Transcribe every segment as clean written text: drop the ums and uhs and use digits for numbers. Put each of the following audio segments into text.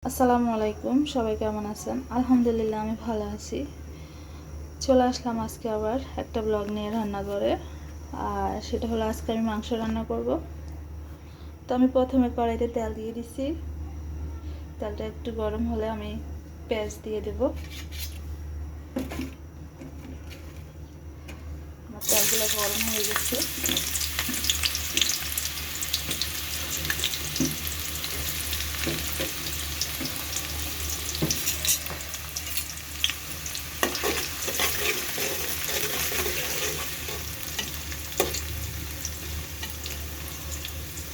আসসালামু আলাইকুম, সবাই কেমন আছেন? আলহামদুলিল্লাহ আমি ভালো আছি। চলে আসলাম আজকে আবার একটা ব্লগ নিয়ে রান্নাঘরে। আর সেটা হলো আজকে আমি মাংস রান্না করব। তো আমি প্রথমে কড়াইতে তেল দিয়ে দিছি। তেলটা একটু গরম হলে আমি পেঁয়াজ দিয়ে দেব। আমার তেলগুলো গরম হয়ে গেছে।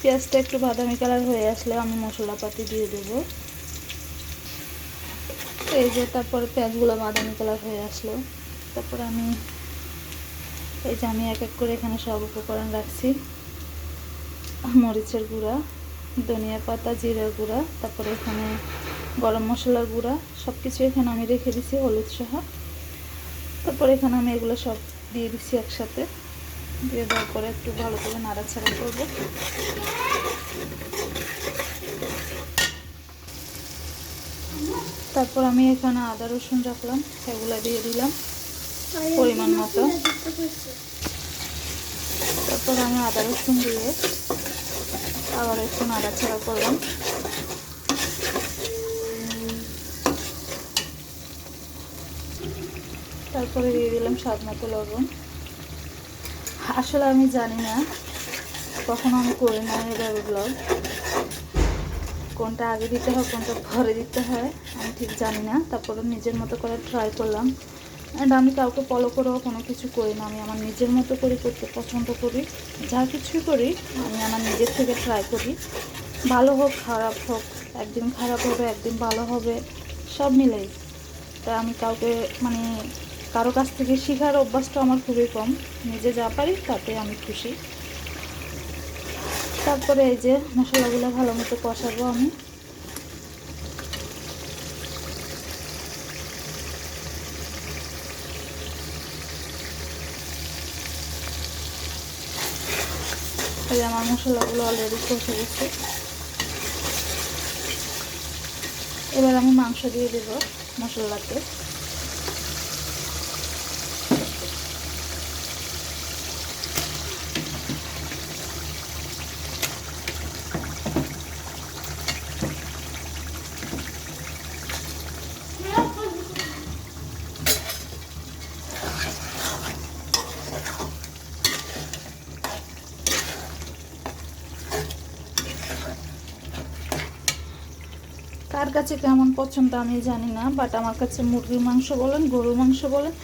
পেঁয়াজটা একটু বাদামি কালার হয়ে আসলে আমি মশলাপাতি দিয়ে দেব। এই যে তারপরে পেঁয়াজগুলো বাদামি কালার হয়ে আসলো, তারপরে আমি এক এক করে এখানে সব উপকরণ রাখছি। মরিচের গুঁড়া, ধনিয়া পাতা, জিরা গুঁড়া, তারপরে এখানে গরম মশলার গুঁড়া, সব কিছু এখানে আমি রেখে দিছি হলুদ সহ। তারপরে এখানে আমি এগুলো সব দিয়ে দিচ্ছি একসাথে। দিয়ে দেওয়ার পরে একটু ভালো করে নাড়াচাড়া করব। তারপর আমি এখানে আদা রসুন রাখলাম, এগুলো দিয়ে দিলাম পরিমাণ মতো। তারপর আমি আদা রসুন দিয়ে আবার একটু নাড়াচাড়া করলাম। তারপরে দিয়ে দিলাম স্বাদ মতো লবণ। আসলে আমি জানি না, কখনো আমি করি না এভাবে ব্লগ, কোনটা আগে দিতে হয় কোনটা পরে দিতে হয় আমি ঠিক জানি না। তারপরে নিজের মতো করে ট্রাই করলাম। অ্যান্ড আমি কাউকে ফলো করেও কোনো কিছু করি না, আমি আমার নিজের মতো করে করতে পছন্দ করি। যা কিছুই করি আমি আমার নিজের থেকে ট্রাই করি, ভালো হোক খারাপ হোক, একদিন খারাপ হবে একদিন ভালো হবে, সব মিলেই। তাই আমি কাউকে কারো কাছ থেকে শেখার অভ্যাসটা আমার খুবই কম। নিজে যা পারি তাতে আমি খুশি। তারপরে এই যে মশলাগুলো ভালো মতো কষাবো আমি। এই যে আমার মশলাগুলো অলরেডি কষে গেছে। এবার আমি মাংস দিয়ে দেব মশলাতে। কার কাছে কেমন পছন্দ আমি জানি না, বাট আমার কাছে মুরগির মাংস বলেন গরুর মাংস বলেন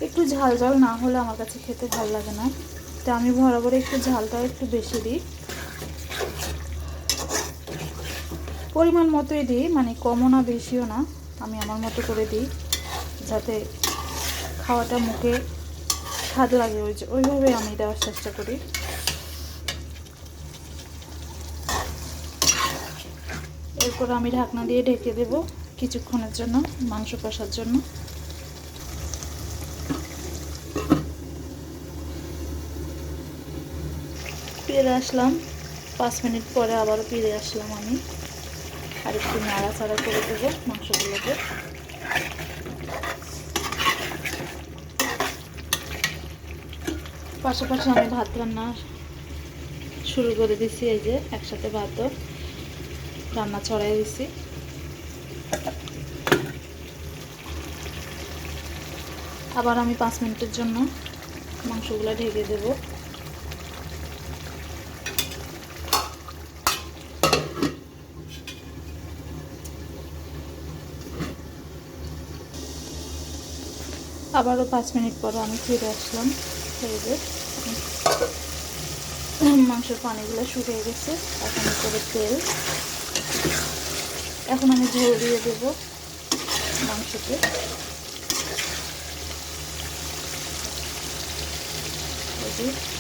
একটু ঝাল ঝাল না হলে আমার কাছে খেতে ভালো লাগে না। তো আমি বরাবর একটু ঝালটা একটু বেশি দিই, পরিমাণ মতোই দিই, কমও না বেশিও না, আমি আমার মতো করে দিই যাতে খাওয়াটা মুখে স্বাদ লাগে। ওইভাবে আমি দেওয়ার চেষ্টা করি। এরপর আমি ঢাকনা দিয়ে ঢেকে দেব কিছুক্ষণের জন্য, মাংস কষার জন্য। ফিরে আসলাম 5 মিনিট পরে, আবারও ফিরে আসলাম আমি। আর একটু নাড়াচাড়া করে দেবো মাংসগুলোকে। পাশাপাশি আমি ভাত রান্না শুরু করে দিছি। এই যে একসাথে ভাতও রান্না ছড়াই দিছি। আবার আমি 5 মিনিটের জন্য মাংসগুলো ঢেকে দেব। আবারও 5 মিনিট পরে আমি ফিরে আসলাম। এই যে মাংসের পানিগুলো শুকিয়ে গেছে। এখন উপরে তেল, এখন আমি ঝোল দিয়ে দেব মাংসতে।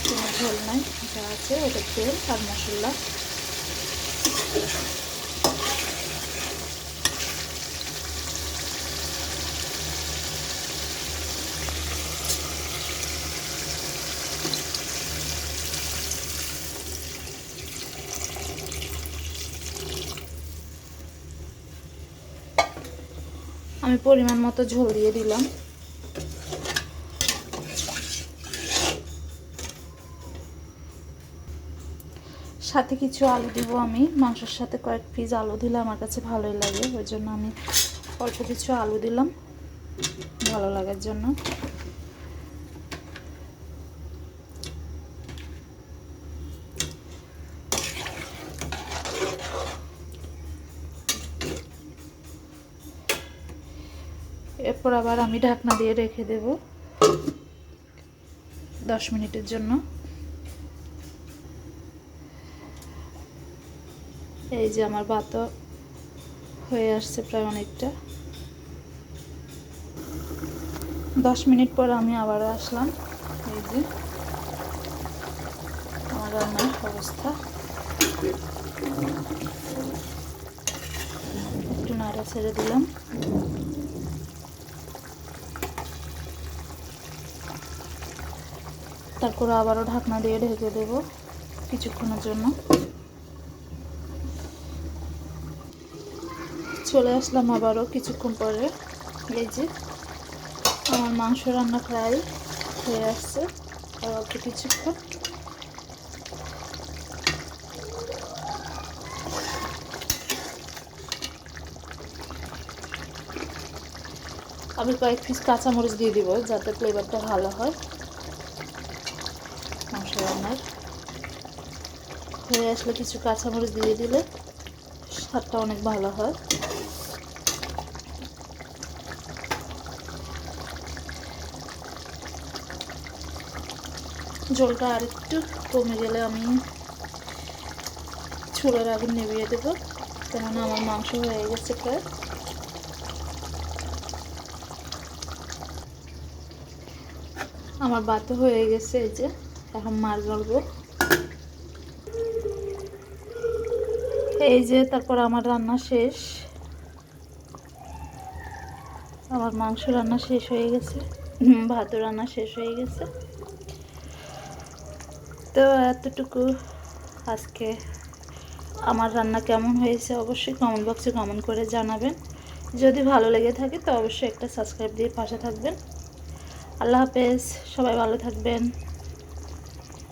কোনো ঝোল নাই, যা আছে ওটা তেল আর মশলা। আমি পরিমাণ মতো ঝোল দিয়ে দিলাম। সাথে কিছু আলু দিব আমি। মাংসের সাথে কয়েক পিস আলু দিলে আমার কাছে ভালোই লাগে, ওই জন্য আমি অল্প কিছু আলু দিলাম ভালো লাগার জন্য। এরপর আবার আমি ঢাকনা দিয়ে রেখে দেব 10 মিনিটের জন্য। এই যে আমার ভাত হয়ে আসছে প্রায় অনেকটা। 10 মিনিট পর আমি আবারও আসলাম। এই যে আমার রান্নার অবস্থা, একটু নাড়া ছেড়ে দিলাম। তারপর আবারও ঢাকনা দিয়ে ঢেকে দেব কিছুক্ষণের জন্য। চলে আসলাম আবারও কিছুক্ষণ পরে। এই যে আমার মাংস রান্না প্রায় হয়ে আসছে, আর অল্প কিছুক্ষণ। আমি কয়েক পিস কাঁচামরিচ দিয়ে দিব যাতে ফ্লেভারটা ভালো হয়। মাংস রান্নার হয়ে আসলে কিছু কাঁচামরিচ দিয়ে দিলে স্বাদটা অনেক ভালো হয়। ঝোলটা আর একটু কমে গেলে আমি চুলার আগুন নিভিয়ে দেবো, কেননা আমার মাংস হয়ে গেছে প্রায়। আমার ভাত হয়ে গেছে, এই যে এখন মাছ গড়বো। এই যে তারপর আমার রান্না শেষ, আমার মাংস রান্না শেষ হয়ে গেছে, ভাত রান্না শেষ হয়ে গেছে। তো এতটুকু আজকে আমার রান্না কেমন হয়েছে অবশ্যই কমেন্ট বক্সে কমেন্ট করে জানাবেন। যদি ভালো লেগে থাকে তো অবশ্যই একটা সাবস্ক্রাইব দিয়ে পাশে থাকবেন। আল্লাহ হাফেজ, সবাই ভালো থাকবেন।